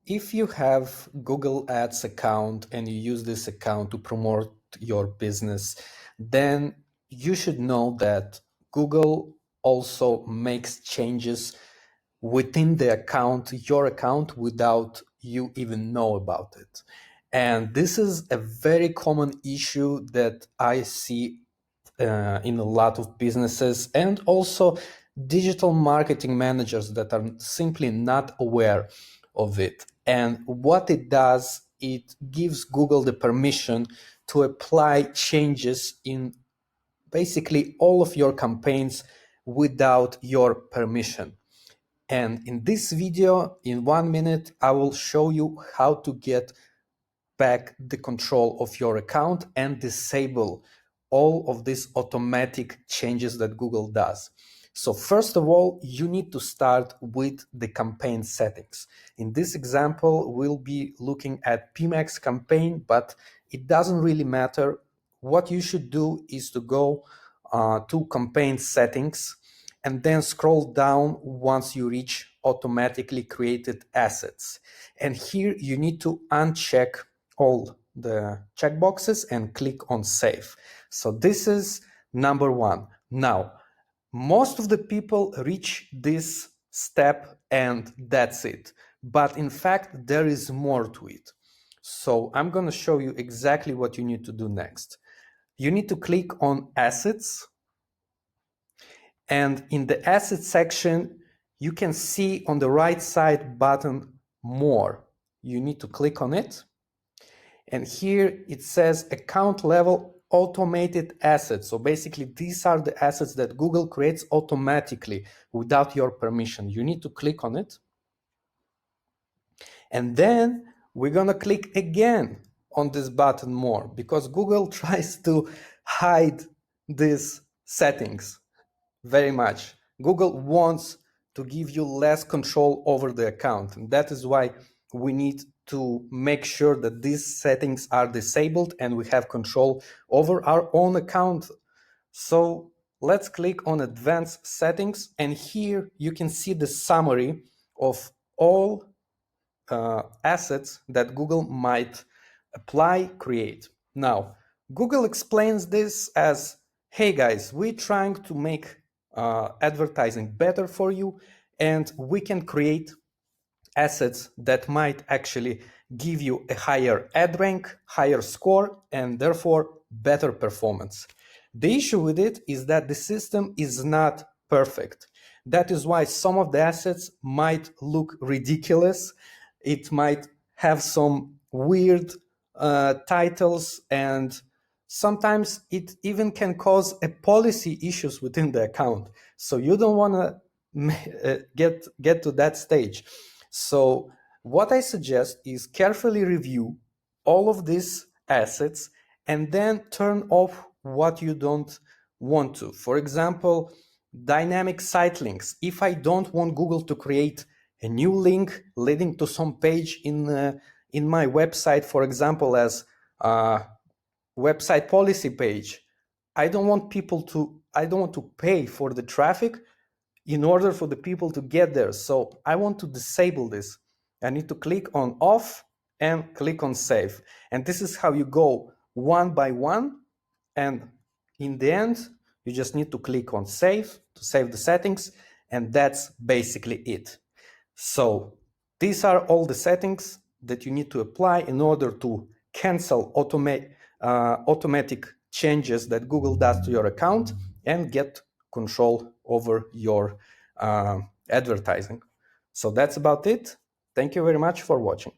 if you have Google Ads account and you use this account to promote your business, then you should know that Google also makes changes within the account, your account, without you even know about it. And this is a very common issue that I see in a lot of businesses, and also digital marketing managers that are simply not aware of it. And what it does, it gives Google the permission to apply changes in basically all of your campaigns without your permission. And in this video, in 1 minute, I will show you how to get back the control of your account and disable all of these automatic changes that Google does. So first of all, you need to start with the campaign settings. In this example, we'll be looking at PMax campaign, but it doesn't really matter. What you should do is to go to campaign settings and then scroll down once you reach automatically created assets. And here you need to uncheck all the checkboxes and click on save. So this is number one. Now, most of the people reach this step and that's it. But in fact, there is more to it. So I'm going to show you exactly what you need to do next. You need to click on assets. And in the assets section, you can see on the right side button, more. You need to click on it. And here it says account level automated assets. So basically these are the assets that Google creates automatically without your permission. You need to click on it. And then we're going to click again on this button more, because Google tries to hide these settings very much. Google wants to give you less control over the account. And that is why we need to make sure that these settings are disabled and we have control over our own account. So let's click on advanced settings, and here you can see the summary of all assets that Google might apply, create. Now, Google explains this as, hey guys, we're trying to make advertising better for you, and we can create assets that might actually give you a higher ad rank, higher score, and therefore better performance. The issue with it is that the system is not perfect. That is why some of the assets might look ridiculous. It might have some weird titles, and sometimes it even can cause a policy issues within the account. So you don't want to get to that stage. So what I suggest is carefully review all of these assets and then turn off what you don't want to. For example, dynamic site links. If I don't want Google to create a new link leading to some page in my website, for example, as a website policy page, I don't want to pay for the traffic in order for the people to get there. So I want to disable this. I need to click on off and click on save. And this is how you go one by one. And in the end, you just need to click on save to save the settings. And that's basically it. So these are all the settings that you need to apply in order to cancel automatic changes that Google does to your account and get control over your advertising. So that's about it. Thank you very much for watching.